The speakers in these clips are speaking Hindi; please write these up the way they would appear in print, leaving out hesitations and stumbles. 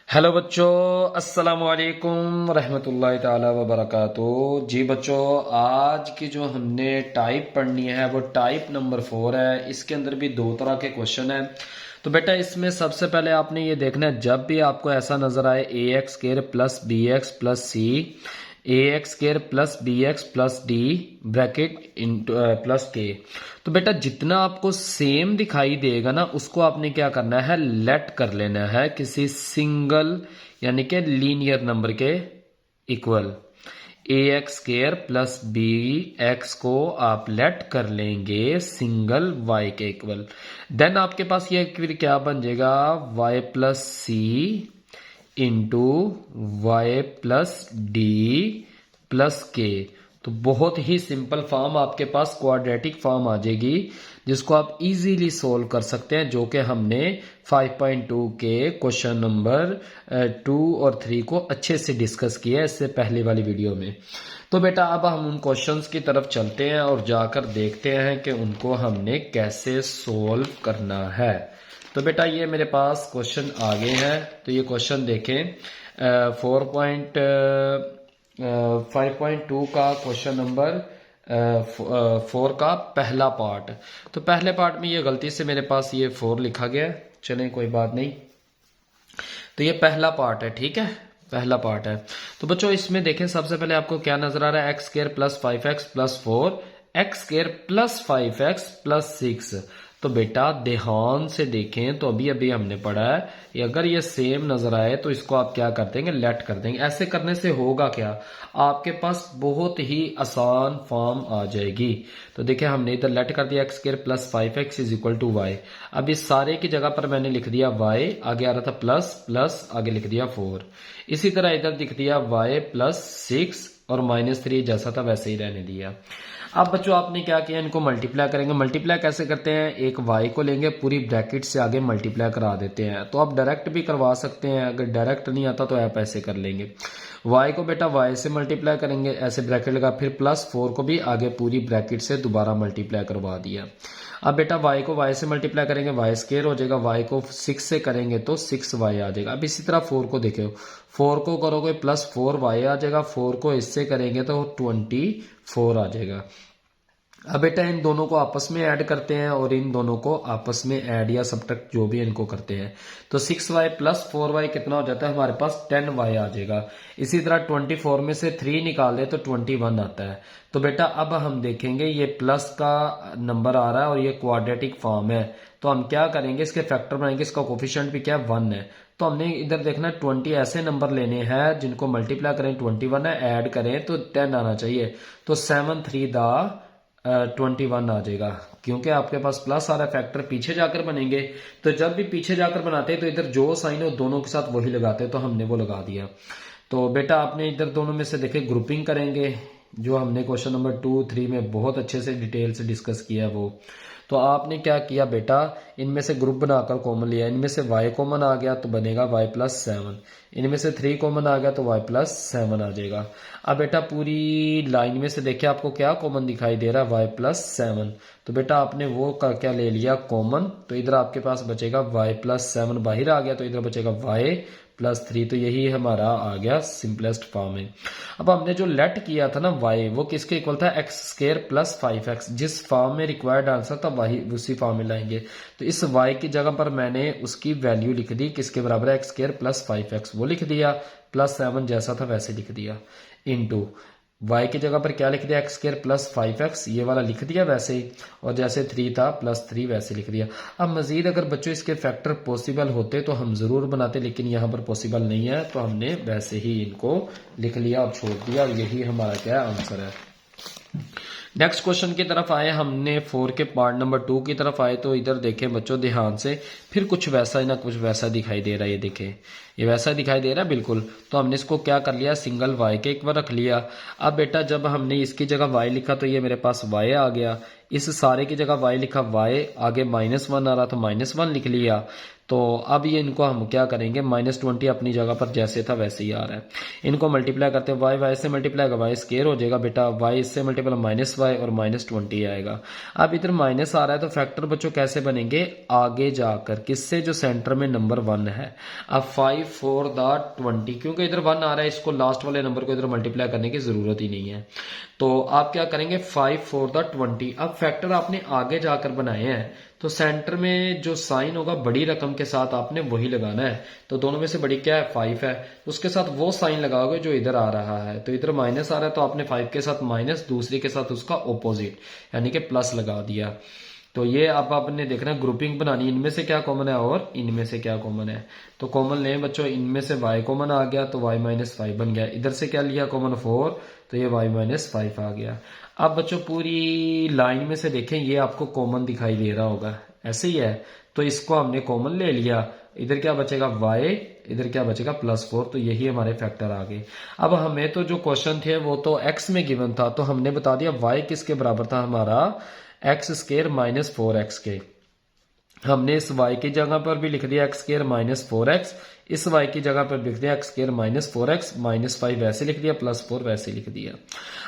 हेलो बच्चों, अस्सलाम वालेकुम रहमतुल्लाहि ताला व बरकातुहू। जी बच्चों, आज की जो हमने टाइप पढ़नी है वो टाइप नंबर 4 है। इसके अंदर भी दो तरह के क्वेश्चन है। तो बेटा इसमें सबसे पहले आपने ये देखना है, जब भी आपको ऐसा नजर आए A X square plus B X plus C, A X square plus B X plus D bracket into plus K, तो बेटा जितना आपको सेम दिखाई देगा ना उसको आपने क्या करना है, लेट कर लेना है किसी सिंगल यानी कि लीनियर नंबर के equal. A X square plus B X को आप लेट कर लेंगे सिंगल वाई के इक्वल। देन आपके पास ये फिर क्या बन जाएगा, Y plus C into Y plus D plus K. तो बहुत ही सिंपल फॉर्म आपके पास क्वाड्रेटिक फॉर्म आ जाएगी जिसको आप इजीली सोल्व कर सकते हैं, जो कि हमने 5.2 के क्वेश्चन नंबर 2 और 3 को अच्छे से डिस्कस किया है इससे पहले वाली वीडियो में। तो बेटा अब हम उन क्वेश्चंस की तरफ चलते हैं और जाकर देखते हैं कि उनको हमने कैसे सोल्व करना है। तो बेटा ये मेरे पास क्वेश्चन आ गए हैं। तो ये क्वेश्चन देखें, 5.2 का क्वेश्चन नंबर 4 का पहला पार्ट। तो पहले पार्ट में ये गलती से मेरे पास ये 4 लिखा गया है, चलें कोई बात नहीं। तो ये पहला पार्ट है, ठीक है, पहला पार्ट है। तो बच्चों इसमें देखें, सबसे पहले आपको क्या नजर आ रहा है, x square plus 5x plus 4, x square plus 5x plus 6। तो बेटा ध्यान से देखें, तो अभी अभी हमने पढ़ा है, अगर ये सेम नजर आए तो इसको आप क्या कर देंगे, लेट कर देंगे। ऐसे करने से होगा क्या, आपके पास बहुत ही आसान फॉर्म आ जाएगी। तो देखिए हमने इधर लेट कर दिया, x square plus 5x is equal to y. अब इस सारे की जगह पर मैंने लिख दिया y, आगे आ रहा था प्लस प्लस, आगे लिख दिया 4। इसी तरह इधर लिख दिया y प्लस 6 और -3 जैसा था वैसे ही रहने दिया। अब बच्चों आपने क्या किया, इनको मल्टीप्लाई करेंगे। मल्टीप्लाई कैसे करते हैं, एक y को लेंगे, पूरी ब्रैकेट से आगे मल्टीप्लाई करा देते हैं। तो आप डायरेक्ट भी करवा सकते हैं, अगर डायरेक्ट नहीं आता तो आप ऐसे कर लेंगे। y को बेटा y से मल्टीप्लाई करेंगे, ऐसे ब्रैकेट लगा, फिर प्लस 4 को भी आगे पूरी ब्रैकेट से दोबारा मल्टीप्लाई करवा दिया। अब बेटा y को y से मल्टीप्लाई करेंगे, y स्क्वायर हो जाएगा, y को 6 से करेंगे तो 6y आ जाएगा। अब इसी तरह 4 को देखो, 4 को करोगे प्लस 4y आ जाएगा, 4 को इससे करेंगे तो 24 आ जाएगा। अब बेटा इन दोनों को आपस में ऐड करते हैं और इन दोनों को आपस में ऐड या सब्ट्रैक्ट जो भी इनको करते हैं। तो 6y प्लस 4y कितना हो जाता है, हमारे पास 10y आ जाएगा। इसी तरह 24 में से 3 निकाल दे तो 21 आता है। तो बेटा अब हम देखेंगे, ये प्लस का नंबर आ रहा है और ये क्वाड्रेटिक फॉर्म है, तो हम क्या करेंगे, इसके फैक्टर बनाएंगे, इसका कोफिशिएंट भी क्या है, 1 है। तो हमने इधर देखना 20 ऐसे नंबर लेने हैं जिनको मल्टीप्लाई करें 21 है, ऐड करें तो 10 आना चाहिए। तो 7 3 दा 21 आ जाएगा, क्योंकि आपके पास प्लस आ रहा है, फैक्टर पीछे जाकर बनेंगे। तो जब भी पीछे जाकर बनाते हैं तो इधर जो साइन है दोनों के साथ वही लगाते हैं, तो हमने वो लगा दिया। तो बेटा आपने इधर दोनों में से देखे ग्रुपिंग करेंगे, जो हमने क्वेश्चन नंबर 2 3 में बहुत अच्छे से डिटेल से डिस्कस किया है वो। तो आपने क्या किया बेटा, इनमें से ग्रुप बनाकर कॉमन लिया, इनमें से y कॉमन आ गया तो बनेगा y प्लस 7, इनमें से 3 कॉमन आ गया तो y प्लस 7 आ जाएगा। अब बेटा पूरी लाइन में से देखिए आपको क्या कॉमन दिखाई दे रहा है, y प्लस 7। तो बेटा आपने वो का क्या ले लिया कॉमन, तो इधर आपके पास बचेगा y प्लस 7 बाहर आ गया, तो इधर बचेगा y प्लस 3। तो यही हमारा आ गया सिंपलेस्ट फॉर्म में। अब हमने जो लेट किया था ना y, वो किसके इक्वल था, एक्स स्क्वायर प्लस 5x। जिस फॉर्म में रिक्वायर्ड आंसर था वही उसी फॉर्म में लाएंगे। तो इस y की जगह पर मैंने उसकी वैल्यू लिख दी, किसके बराबर है, एक्स स्क्वायर प्लस 5x, वो लिख दिया, प्लस 7 जैसा था वैसे लिख दिया, इनटू y की जगह पर क्या लिख दिया, एक्स स्क्वायर प्लस 5x, ये वाला लिख दिया वैसे ही, और जैसे 3 था प्लस 3 वैसे लिख दिया। अब मजीद अगर बच्चों इसके फैक्टर पॉसिबल होते तो हम जरूर बनाते, लेकिन यहाँ पर पॉसिबल नहीं है, तो हमने वैसे ही इनको लिख लिया और छोड़ दिया, और यही हमारा क्या आंसर है। नेक्स्ट क्वेश्चन की तरफ आए, हमने 4 के पार्ट नंबर 2 की तरफ आए। तो इधर देखें बच्चों ध्यान से, फिर कुछ वैसा ही ना कुछ वैसा दिखाई दे रहा है, ये देखें ये वैसा दिखाई दे रहा है बिल्कुल। तो हमने इसको क्या कर लिया, सिंगल y के एक बार रख लिया। अब बेटा जब हमने इसकी जगह y लिखा तो ये मेरे पास y आ गया, इस सारे की जगह y लिखा, y आगे -1 आ रहा तो -1 लिख लिया। तो अब ये इनको हम क्या करेंगे, -20 अपनी जगह पर जैसे था वैसे ही आ रहा है, इनको मल्टीप्लाई करते हैं, वाई से मल्टीप्लाई होगा वाई स्केयर हो जाएगा बेटा, वाई से मल्टीप्लाई -y और -20 आएगा। अब इधर माइनस आ रहा है तो फैक्टर बच्चों कैसे बनेंगे, आगे जाकर किससे, जो सेंटर में नंबर 1 है। अब 5 4 20, क्योंकि इधर 1 आ रहा है, इसको लास्ट वाले नंबर को इधर मल्टीप्लाई करने की जरूरत ही नहीं है। तो आप क्या करेंगे, 5 4 20। अब फैक्टर आपने आगे जाकर बनाए हैं तो सेंटर में जो साइन होगा बड़ी रकम के साथ आपने वही लगाना है। तो दोनों में से बड़ी क्या है, 5 है, उसके साथ वो साइन लगाओगे जो इधर आ रहा है। तो इधर माइनस आ रहा है तो आपने 5 के साथ माइनस, दूसरी के साथ उसका ऑपोजिट यानी कि प्लस लगा दिया। तो ये अब आपने देखना ग्रुपिंग बनानी, इनमें से क्या कॉमन है और इनमें से क्या कॉमन है। तो कॉमन लें बच्चों, इनमें से y कॉमन आ गया तो y -5 बन गया, इधर से क्या लिया कॉमन 4 तो ये y -5 आ गया। अब बच्चों पूरी लाइन में से देखें, ये आपको कॉमन दिखाई दे रहा होगा, ऐसे ही है, तो इसको हमने कॉमन ले लिया, इधर क्या बचेगा y, इधर क्या बचेगा +4, तो यही हमारे फैक्टर आ गए। अब हमें तो जो क्वेश्चन थे वो तो x में गिवन था, तो हमने बता दिया y किसके बराबर था हमारा, x² -4x के। हमने इस y की जगह पर भी लिख दिया x² -4x, इस y की जगह पर लिख दिया x² -4x, -5 वैसे लिख दिया, +4 वैसे लिख दिया।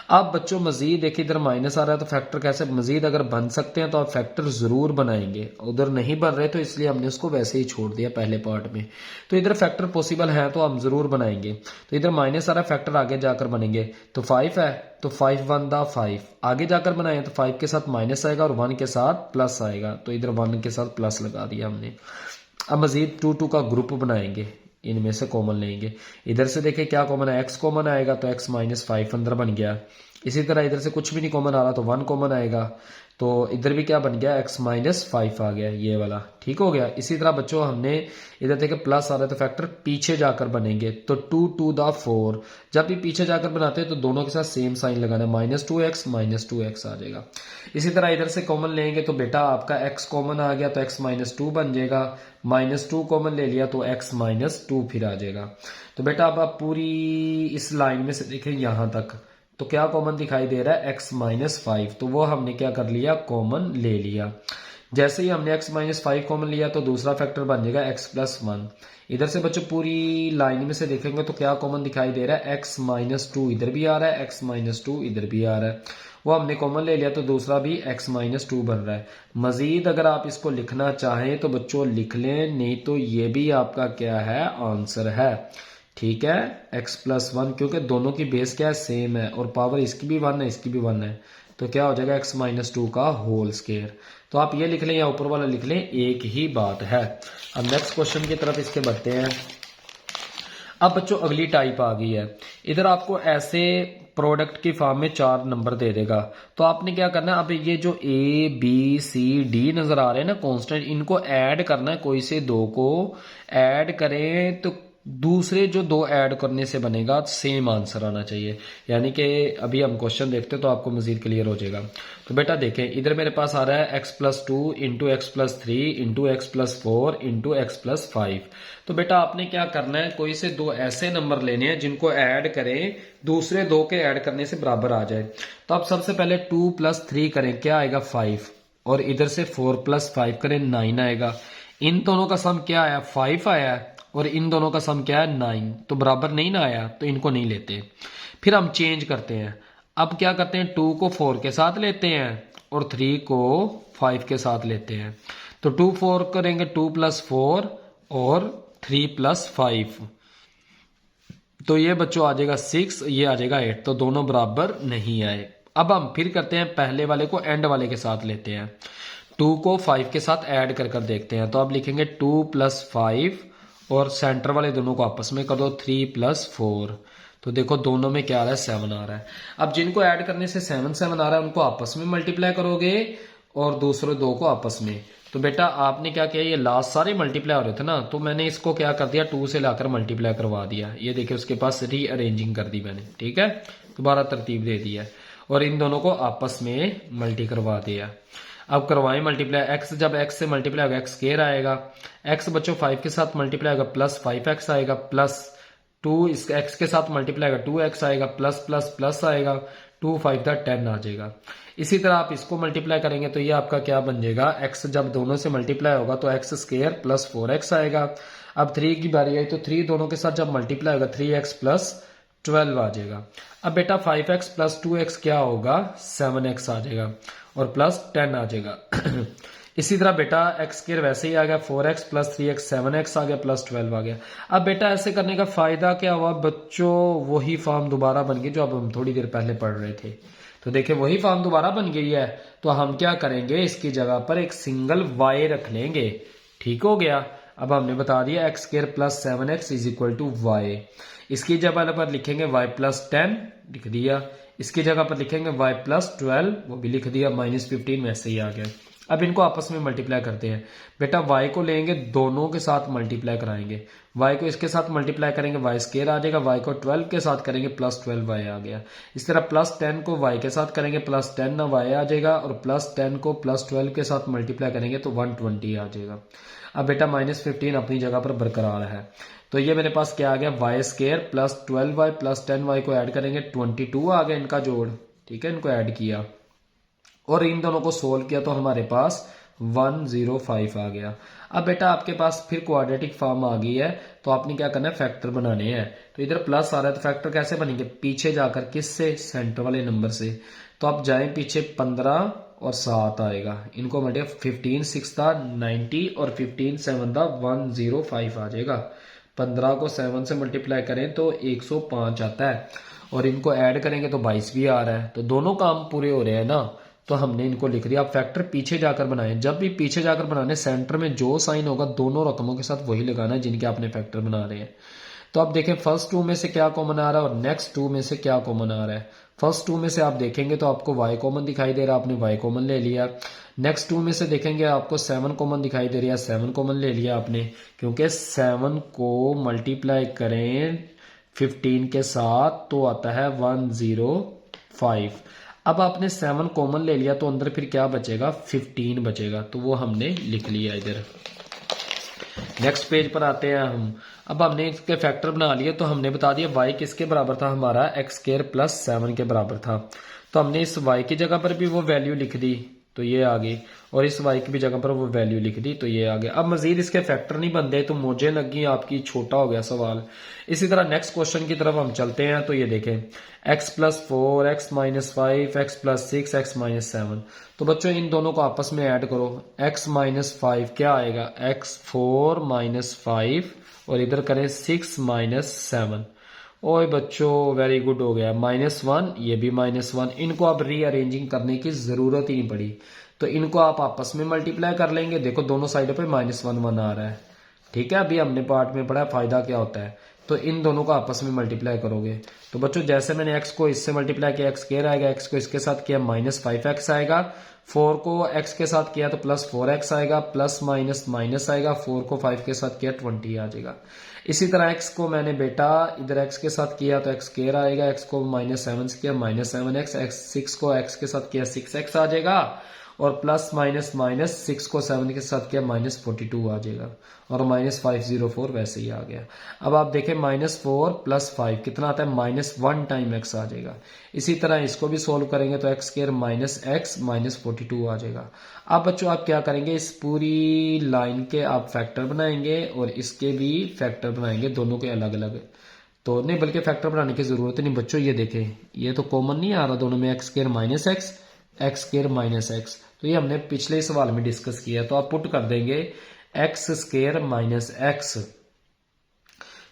अब बच्चों मजीद देखिए, इधर माइनस आ रहा है तो फैक्टर कैसे मजीद अगर बन सकते हैं तो आप फैक्टर जरूर बनाएंगे, उधर नहीं बन रहे तो इसलिए हमने उसको वैसे ही छोड़ दिया पहले पार्ट में। तो इधर फैक्टर पॉसिबल है तो हम जरूर बनाएंगे। तो इधर माइनस आ रहा है, फैक्टर आगे जाकर बनेंगे, तो 5 है तो 5 1 दा 5, आगे जाकर बनाए तो 5 के साथ माइनस आएगा और 1 के साथ प्लस आएगा, तो इधर 1 के साथ प्लस लगा दिया हमने। अब मजीद 2 2 का ग्रुप बनाएंगे, इनमें से कॉमन लेंगे, इधर से देखें क्या कॉमन है, x कॉमन आएगा तो x -5 अंदर बन गया। इसी तरह इधर से कुछ भी नहीं कॉमन आ रहा तो 1 कॉमन आएगा, तो इधर भी क्या बन गया, x -5 आ गया, ये वाला ठीक हो गया। इसी तरह बच्चों हमने इधर देखे प्लस आ रहा है तो फैक्टर पीछे जाकर बनेंगे, तो 2 2 दा 4, जब भी पीछे जाकर बनाते हैं तो दोनों के साथ सेम साइन लगाना, -2x -2x आ जाएगा। इसी तरह इधर से कॉमन लेंगे तो बेटा आपका x कॉमन आ गया तो x -2 बन जाएगा, -2 कॉमन ले लिया तो x -2 फिर आ जाएगा। तो बेटा अब आप पूरी इस लाइन में से देखें यहां तक, तो क्या कॉमन दिखाई दे रहा है, x -5, तो वो हमने क्या कर लिया, कॉमन ले लिया। जैसे ही हमने x -5 कॉमन लिया तो दूसरा फैक्टर बन जाएगा x +1। इधर से बच्चों पूरी लाइन में से देखेंगे तो क्या कॉमन दिखाई दे रहा है, x -2 इधर भी आ रहा है, x -2 इधर भी आ रहा है, वो हमने कॉमन ले लिया तो दूसरा भी x -2 बन रहा है। मजीद अगर आप इसको लिखना चाहें तो बच्चों लिख लें, नहीं तो ये भी आपका क्या है, आंसर है, ठीक है, x +1, क्योंकि दोनों की बेस क्या है, सेम है, और पावर इसकी भी 1 है इसकी भी 1 है, तो क्या हो जाएगा x -2 का होल स्क्वायर। तो आप ये लिख लें या ऊपर वाला लिख लें, एक ही बात है। अब नेक्स्ट क्वेश्चन की तरफ इसके बढ़ते हैं। अब बच्चों अगली टाइप आ गई है, इधर आपको ऐसे प्रोडक्ट की फॉर्म में 4 नंबर दे देगा, तो आपने क्या करना है, अब ये जो A B C D नजर आ रहे हैं ना कांस्टेंट, इनको ऐड करना है, कोई से 2 को ऐड करें तो दूसरे जो 2 ऐड करने से बनेगा सेम आंसर आना चाहिए, यानी कि अभी हम क्वेश्चन देखते हैं तो आपको मजीद क्लियर हो जाएगा। तो बेटा देखें, इधर मेरे पास आ रहा है x +2 × x +3 × x +4 × x +5। तो बेटा आपने क्या करना है, कोई से 2 ऐसे नंबर लेने हैं जिनको ऐड करें दूसरे 2 के ऐड करने से बराबर आ जाए। तो आप सबसे पहले 2 + 3 करें, क्या आएगा 5, और इधर से 4 + 5 करें 9 आएगा। इन दोनों का सम क्या आया, 5 आया, और इन दोनों का सम क्या है, 9, तो बराबर नहीं ना आया, तो इनको नहीं लेते। फिर हम चेंज करते हैं, अब क्या करते हैं, 2 को 4 के साथ लेते हैं और 3 को 5 के साथ लेते हैं। तो 2 4 करेंगे, 2 + 4 और 3 + 5, तो ये बच्चों आ जाएगा 6, ये आ जाएगा 8, तो दोनों बराबर नहीं आए। अब हम फिर करते हैं, पहले वाले को एंड वाले के साथ लेते हैं, 2 को 5 के साथ ऐड कर कर देखते हैं। तो अब लिखेंगे 2 + 5 और सेंटर वाले दोनों को आपस में कर दो 3 + 4, तो देखो दोनों में क्या आ रहा है, 7 आ रहा है। अब जिनको ऐड करने से 7 7 आ रहा है उनको आपस में मल्टीप्लाई करोगे और दूसरे 2 को आपस में। तो बेटा आपने क्या किया, ये लास्ट सारे मल्टीप्लाई हो रहे थे ना, तो मैंने इसको क्या कर दिया, 2 से लाकर मल्टीप्लाई करवा दिया। ये देखिए उसके पास रीअरेंजिंग कर दी मैंने, ठीक है, दोबारा तरतीब दे दिया और इन दोनों को आपस में मल्टी करवा दिया। अब करवाएं मल्टीप्लाई, x जब x से मल्टीप्लाई होगा x² आएगा, x बच्चों 5 के साथ मल्टीप्लाई होगा +5x आएगा, प्लस 2 इस x के साथ मल्टीप्लाई आएगा 2x आएगा, प्लस प्लस प्लस आएगा, 2 5 10 आ जाएगा। इसी तरह आप इसको मल्टीप्लाई करेंगे तो ये आपका क्या बन जाएगा, x जब दोनों से मल्टीप्लाई होगा तो x स्क्वायर प्लस 4x आएगा। अब 3 की बारी आई तो 3 दोनों के साथ जब मल्टीप्लाई होगा 3x प्लस 12 आ जाएगा। अब बेटा 5x प्लस 2x क्या होगा, 7x आ जाएगा और प्लस 10 आ जाएगा। इसी तरह बेटा x स्क्वायर वैसे ही आ गया, 4x प्लस 3x 7x आ गया, प्लस 12 आ गया। अब बेटा ऐसे करने का फायदा क्या हुआ बच्चों, वही फॉर्म दोबारा बन गई जो अब हम थोड़ी देर पहले पढ़ रहे थे। तो देखिए वही फॉर्म दोबारा बन गई है, तो हम क्या करेंगे, इसकी जगह पर एक सिंगल y रख लेंगे। ठीक हो गया। अब हमने बता दिया x square plus 7x is equal to y। इसकी जगह पर लिखेंगे y प्लस 10 लिख दिया, इसकी जगह पर लिखेंगे y प्लस 12 वो भी लिख दिया, माइनस 15 वैसे ही आ गया। अब इनको आपस में मल्टीप्लाई करते हैं। बेटा y को लेंगे दोनों के साथ मल्टीप्लाई कराएंगे, y को इसके साथ मल्टीप्लाई करेंगे y स्क्वायर आ जाएगा, y को 12 के साथ करेंगे प्लस 12y आ गया। इस तरह प्लस 10 को y के साथ करेंगे प्लस 10 ना y आ जाएगा, और प्लस 10 को प्लस 12 के साथ मल्टीप्लाई करेंगे तो 120 आ जाएगा। अब बेटा माइनस 15 अपनी जगह पर बरकरार है, तो ये मेरे पास क्या आ गया, y square plus 12y plus 10y को ऐड करेंगे 22 आ गया इनका जोड़। ठीक है, इनको ऐड किया और इन दोनों को सोल्व किया तो हमारे पास 105 आ गया। अब बेटा आपके पास फिर क्वाड्रेटिक फॉर्म आ गई है, तो आपने क्या करना है, फैक्टर बनाने हैं। तो इधर प्लस आ रहा है तो फैक्टर कैसे बनेंगे, पीछे जाकर किससे, सेंटर वाले नंबर से। तो आप जाएं पीछे, 15 और 7 आएगा, इनको मल्टीप्लाई 15 6 था 90 और 15 7 था 105 आ जाएगा। 15 को 7 से मल्टीप्लाई करें तो 105 आता है, और इनको ऐड करेंगे तो 22 भी आ रहा है। तो दोनों काम पूरे हो रहे हैं ना, तो हमने इनको लिख दिया। आप फैक्टर पीछे जाकर बनाएं, जब भी पीछे जाकर बनाने सेंटर में जो साइन होगा दोनों रकमों के साथ वही लगाना है जिनके आपने फैक्टर बना रहे हैं। तो आप देखें फर्स्ट 2 में से क्या कॉमन आ रहा है और नेक्स्ट 2 में से क्या कॉमन आ रहा है। फर्स्ट 2 में से आप देखेंगे तो आपको y कॉमन दिखाई दे रहा है, आपने y कॉमन ले लिया। नेक्स्ट 2 में से देखेंगे आपको 7 कॉमन दिखाई दे रहा है, 7 कॉमन ले लिया आपने, क्योंकि 7 को मल्टीप्लाई करें 15 के साथ तो आता है 105। अब आपने 7 कॉमन ले लिया तो अंदर फिर क्या बचेगा, 15 बचेगा, तो वो हमने लिख लिया इधर। नेक्स्ट पेज पर आते हैं हम। अब हमने इसके फैक्टर बना लिए, तो हमने बता दिया y किसके बराबर था हमारा, x स्क्वायर प्लस 7 के बराबर था। तो हमने इस y की जगह पर भी वो वैल्यू लिख दी तो ये आ गई, और इस y की भी जगह पर वो वैल्यू लिख दी तो ये आ गया। अब मजीद इसके फैक्टर नहीं बनते तो मुझे लगी आपकी छोटा हो गया सवाल। इसी तरह नेक्स्ट क्वेश्चन की तरफ हम चलते हैं। तो ये देखें x plus 4 x minus 5 x plus 6 x minus 7। तो बच्चों इन दोनों को आपस में ऐड करो, x माइनस 5 क्या आएगा, x 4 माइनस 5 और इधर करें 6 माइनस 7। ओए बच्चों वेरी गुड हो गया, -1 ये भी -1। इनको अब रीअरेंजिंग करने की जरूरत ही नहीं पड़ी, तो इनको आप आपस में मल्टीप्लाई कर लेंगे। देखो दोनों साइडों पे -1 आ रहा है। ठीक है, अभी हमने पार्ट में पढ़ा फायदा क्या होता है। तो इन दोनों को आपस में मल्टीप्लाई करोगे तो बच्चों जैसे मैंने x को इससे मल्टीप्लाई किया x स्क्वायर आएगा, x को इसके साथ किया -5x आएगा, 4 को x के साथ किया तो प्लस 4x आएगा, प्लस माइनस माइनस आएगा, 4 को 5 के साथ किया 20 आ जाएगा। इसी तरह x को मैंने बेटा इधर x के साथ किया तो x स्क्वायर आएगा, x को -7 से किया -7x, x 6 को x के साथ किया 6x आ जाएगा, और प्लस माइनस माइनस 6 को 7 के साथ किया -42 आ जाएगा, और -504 वैसे ही आ गया। अब आप देखें -4 प्लस 5 कितना आता है, -1 टाइम x आ जाएगा। इसी तरह इसको भी सोल्व करेंगे तो x स्क्वायर -x -42 आ जाएगा। अब बच्चों आप क्या करेंगे, इस पूरी लाइन के आप फैक्टर बनाएंगे और इसके भी फैक्टर बनाएंगे, दोनों के अलग अलग। तो नहीं बल्कि फैक्टर बनाने की जरूरत नहीं बच्चों, ये देखें ये तो कॉमन नहीं आ रहा दोनों में, x square -x x square -x। तो ये हमने पिछले सवाल में डिस्कस किया, तो आप पुट कर देंगे x स्क्वायर -x।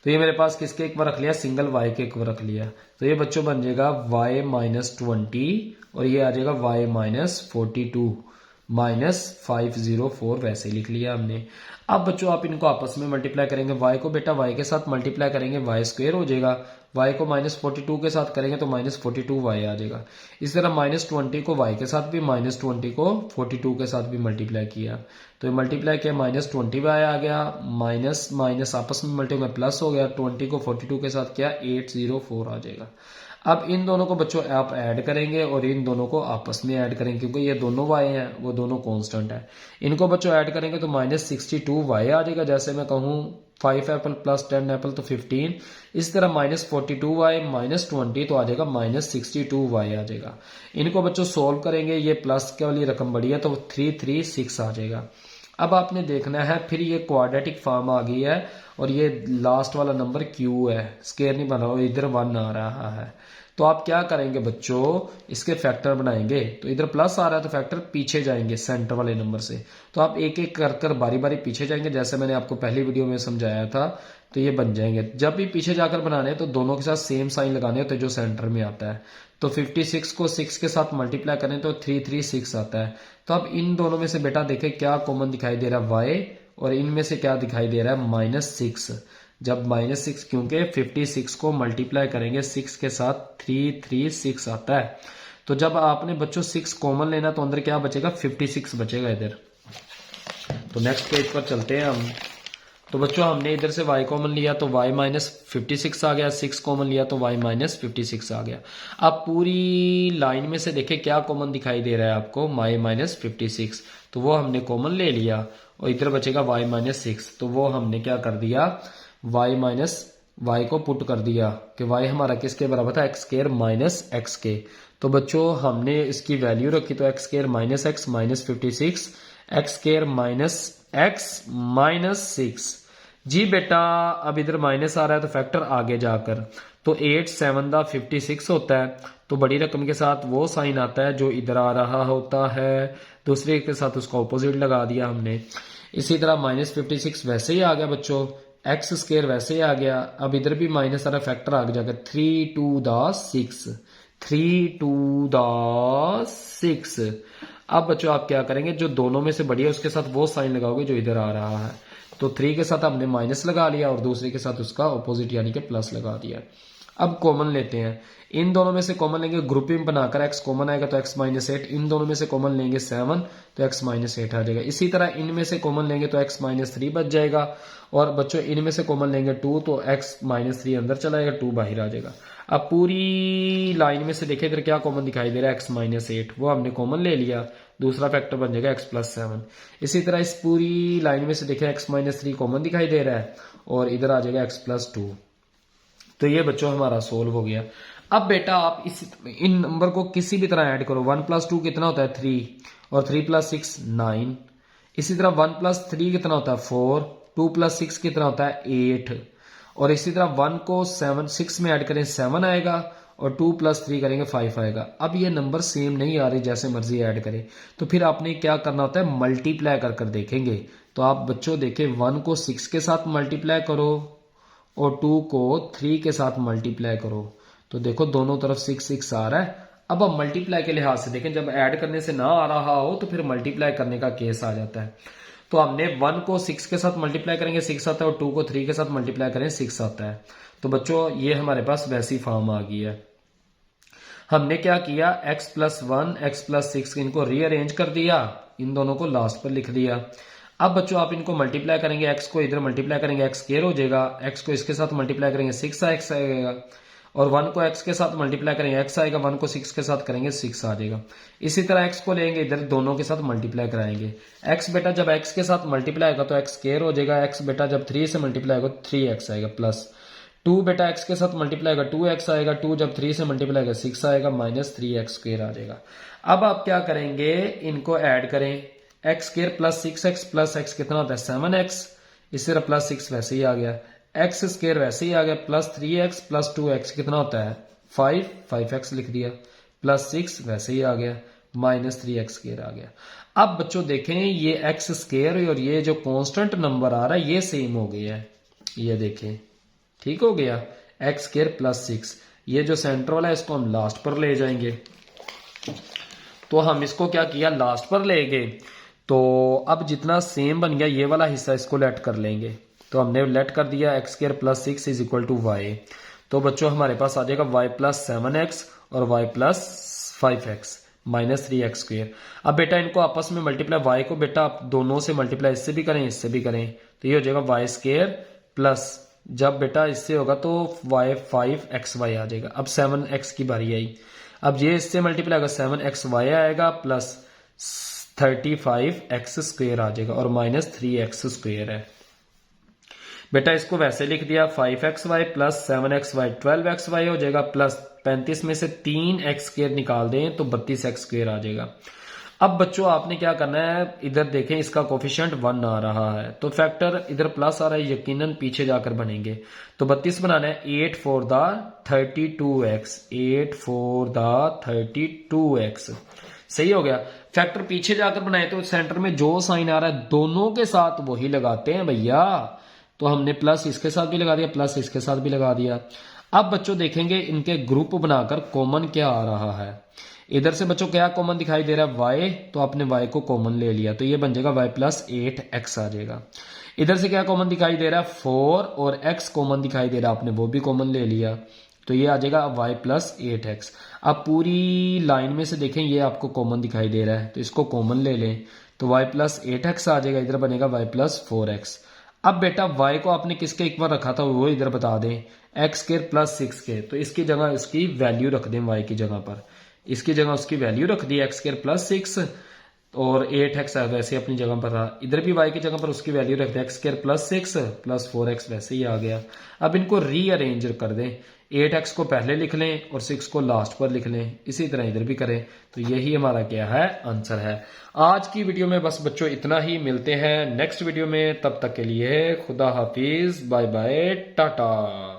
तो ये मेरे पास किसके एक बार रख लिया, सिंगल y के एक बार रख लिया, तो ये बच्चों बन जाएगा y -20 और ये आ जाएगा y -42 -504 वैसे लिख लिया हमने। अब बच्चों आप इनको आपस में मल्टीप्लाई करेंगे, y को बेटा y के साथ मल्टीप्लाई करेंगे y स्क्वायर हो जाएगा, y को -42 के साथ करेंगे तो -42y आ जाएगा। इस तरह -20 को y के साथ भी, -20 को 42 के साथ भी मल्टीप्लाई किया, तो ये मल्टीप्लाई किया -20y आ गया, माइनस माइनस आपस में मल्टीप्लाई प्लस हो गया, 20 को 42 के साथ किया 804 आ जाएगा। अब इन दोनों को बच्चों आप ऐड करेंगे और इन दोनों को आपस में ऐड करेंगे, क्योंकि ये दोनों y हैं, वो दोनों कांस्टेंट है। इनको बच्चों ऐड करेंगे तो -62y आ जाएगा। जैसे मैं कहूँ 5 एप्पल प्लस 10 एप्पल तो 15, इस तरह -42y -20 तो आ जाएगा -62y आ जाएगा। इनको बच्चों सोल्व करेंगे, ये प्लस के वाली रकम बड़ी है तो 336 आ जाएगा। अब आपने देखना है, फिर ये क्वाड्रेटिक फॉर्म आ गई है और ये लास्ट वाला नंबर q है, स्केयर नहीं बना रहा, इधर 1 आ रहा है। तो आप क्या करेंगे बच्चों, इसके फैक्टर बनाएंगे। तो इधर प्लस आ रहा है तो फैक्टर पीछे जाएंगे सेंटर वाले नंबर से। तो आप एक एक कर कर बारी बारी पीछे जाएंगे, जैसे मैंने आपको पहली वीडियो में समझाया था। तो ये बन जाएंगे। जब भी पीछे जाकर बनाने तो दोनों के साथ सेम साइन लगाने होते हैं जो सेंटर में आता है। तो 56 को 6 के साथ मल्टीप्लाई करें तो 336 आता है। तो अब इन दोनों में से बेटा देखें क्या कॉमन दिखाई दे रहा है, y, और इनमें से क्या दिखाई दे रहा है, -6। जब -6, क्योंकि 56 को मल्टीप्लाई करेंगे 6 के साथ 336 आता है। तो जब आपने बच्चों 6 कॉमन लेना तो अंदर क्या बचेगा, 56 बचेगा इधर। तो नेक्स्ट पेज पर चलते हैं हम। तो बच्चों हमने इधर से y कॉमन लिया तो y -56 आ गया, 6 कॉमन लिया तो y -56 आ गया। अब पूरी लाइन में से देखें क्या कॉमन दिखाई दे रहा है आपको, y -56, तो वो हमने कॉमन ले लिया और इधर बचेगा y -6। तो वो हमने क्या कर दिया, y को पुट कर दिया कि y हमारा किसके बराबर था, x स्क्वायर माइनस x के। तो बच्चों हमने इसकी वैल्यू रखी तो x square -x -56, x square -x -6। जी बेटा अब इधर माइनस आ रहा है तो फैक्टर आगे जाकर, तो 8 7 दा 56 होता है। तो बड़ी रकम के साथ वो साइन आता है जो इधर आ रहा होता है, दूसरे के साथ उसका ऑपोजिट लगा दिया हमने। इसी तरह -56 वैसे ही आ गया बच्चों, एक्स स्क्वायर वैसे ही आ गया। अब इधर भी माइनस आ रहा, फैक्टर आगे जाकर 3 2 दा 6, 3 2 दा 6। अब बच्चों आप क्या करेंगे, जो दोनों में से बड़ी है उसके साथ वो साइन लगाओगे जो इधर आ रहा है। तो 3 के साथ हमने माइनस लगा लिया और दूसरे के साथ उसका ऑपोजिट यानी कि प्लस लगा दिया। अब कॉमन लेते हैं, इन दोनों में से कॉमन लेंगे, ग्रुपिंग बनाकर x कॉमन आएगा तो x -8, इन दोनों में से कॉमन लेंगे 7 तो x -8 आ जाएगा। इसी तरह इनमें से कॉमन लेंगे तो x -3 बच जाएगा, और बच्चों इनमें से कॉमन लेंगे 2 तो x -3 अंदर चला जाएगा, 2 बाहर आ जाएगा। अब पूरी लाइन में से देखें इधर क्या कॉमन दिखाई दे रहा है, x -8, वो हमने कॉमन ले लिया, दूसरा फैक्टर बन जाएगा x +7। इसी तरह इस पूरी लाइन में से देखें x -3 कॉमन दिखाई दे रहा है और इधर आ जाएगा x +2। तो ये बच्चों हमारा सोल्व हो गया। अब बेटा आप इन नंबर को किसी भी तरह ऐड करो। 1 + 2 कितना होता है, 3, और 3 + 6 9। इसी तरह 1 + 3 कितना होता है, 4, 2 + 6 कितना होता है, 8। और इसी तरह 1 को 6 में ऐड करें 7 आएगा, और 2 + 3 करेंगे 5 आएगा। अब ये नंबर सेम नहीं आ रहे, जैसे मर्जी ऐड करें, तो फिर आपने क्या करना होता है, मल्टीप्लाई कर कर देखेंगे। तो आप बच्चों देखें 1 को 6 के साथ मल्टीप्लाई करो और 2 को 3 के साथ मल्टीप्लाई करो, तो देखो दोनों तरफ 6 6 आ रहा है। अब हम मल्टीप्लाई के लिहाज से देखें, जब ऐड करने से ना आ रहा हो तो फिर मल्टीप्लाई करने का केस आ जाता है। तो हमने 1 को 6 के साथ मल्टीप्लाई करेंगे 6 आता है, और 2 को 3 के साथ मल्टीप्लाई करें 6 आता है। तो बच्चों ये हमारे पास वैसी फॉर्म आ गई है। हमने क्या किया, x +1 x +6 इनको रीअरेंज कर दिया, इन दोनों को लास्ट पर लिख दिया। अब बच्चों आप इनको मल्टीप्लाई करेंगे, x को इधर मल्टीप्लाई करेंगे x स्क्वायर हो जाएगा, x को इसके साथ मल्टीप्लाई करेंगे 6x आएगा, और 1 को x के साथ मल्टीप्लाई करेंगे x आएगा, 1 को 6 के साथ करेंगे 6 आ जाएगा। इसी तरह x को लेंगे इधर दोनों के साथ मल्टीप्लाई कराएंगे। x बेटा जब x के साथ मल्टीप्लाई आएगा तो x स्क्वायर हो जाएगा, x बेटा जब 3 से मल्टीप्लाई आएगा तो 3x आएगा, प्लस 2 बेटा x के साथ मल्टीप्लाई आएगा 2x आएगा, 2 जब 3 से मल्टीप्लाई आएगा 6 आएगा, -3x² आ जाएगा। अब आप क्या करेंगे, इनको ऐड करें, x square plus 6x plus x कितना होता है, 7x। इसी तरह +6 वैसे ही आ गया, x स्क्वायर वैसे ही आ गया, +3x प्लस 2x कितना होता है, 5x लिख दिया, +6 वैसे ही आ गया, -3x² आ गया। अब बच्चों देखें ये x स्क्वायर और ये जो कांस्टेंट नंबर आ रहा है ये सेम हो गया है, ये देखें ठीक हो गया, x स्क्वायर +6। ये जो सेंटर वाला है इसको हम लास्ट पर ले जाएंगे, तो हम इसको क्या किया, लास्ट पर ले गए। तो अब जितना सेम बन गया ये वाला हिस्सा इसको लेट कर लेंगे, तो हमने लेट कर दिया x स्क्वायर +6 = y। तो बच्चों हमारे पास आ जाएगा y +7x और y +5x -3x²। अब बेटा इनको आपस में मल्टीप्लाई, y को बेटा आप दोनों से मल्टीप्लाई इससे भी करें इससे भी करें, तो ये हो जाएगा y स्क्वायर प्लस जब बेटा इससे होगा तो y 5xy आ जाएगा। अब 7x की बारी आई, अब ये इससे मल्टीप्लाई होगा 7xy आएगा प्लस 35x स्क्वेयर आ जाएगा और माइनस 3x स्क्वेयर है। बेटा इसको वैसे लिख दिया 5xy प्लस 7xy 12xy हो जाएगा प्लस 35 में से 3x स्क्वेयर निकाल दें तो 32x स्क्वेयर आ जाएगा। अब बच्चों आपने क्या करना है, इधर देखें इसका कोफिशिएंट 1 आ रहा है तो फैक्टर इधर प्लस आ रहा है, यकीनन पीछे जाकर बनेंगे। तो 32 बनाना है 8 for the 32x, 8 for the 32x, सही हो गया। फैक्टर पीछे जाकर बनाए तो सेंटर में जो साइन आ रहा है दोनों के साथ वही लगाते हैं भैया। तो हमने प्लस इसके साथ भी लगा दिया, प्लस इसके साथ भी लगा दिया। अब बच्चों देखेंगे इनके ग्रुप बनाकर कॉमन क्या आ रहा है। इधर से बच्चों क्या कॉमन दिखाई दे रहा है, y, तो आपने y को कॉमन ले लिया तो ये बन जाएगा y प्लस 8x आ जाएगा। इधर से क्या कॉमन दिखाई दे रहा है 4 और x कॉमन दिखाई दे रहा है, आपने वो भी कॉमन ले लिया तो ये आ जाएगा y प्लस 8x। अब पूरी लाइन में से देखें ये आपको कॉमन दिखाई दे रहा है तो इसको कॉमन ले लें तो y प्लस 8x आ जाएगा, इधर बनेगा y प्लस 4x। अब बेटा y को आपने किसके इक्वल रखा था वो इधर बता दें, x स्क्वायर प्लस 6k, तो इसकी जगह इसकी वैल्यू रख दें y की जगह पर, इसकी जगह उसकी वैल्यू रख दी x स्क्वायर प्लस 6 और 8x वैसे अपनी जगह पर रहा। इधर भी y की जगह पर उसकी वैल्यू रख दें x square plus 6 plus 4x वैसे ही आ गया। अब इनको रीअरेंज कर दें, 8x को पहले लिख लें और 6 को लास्ट पर लिख लें, इसी तरह इधर भी करें तो यही हमारा क्या है आंसर है। आज की वीडियो में बस बच्चों इतना ही, मिलते हैं नेक्स्ट वीडियो में, तब तक के लिए खुदा हाफिज, बाय बाय, टाटा।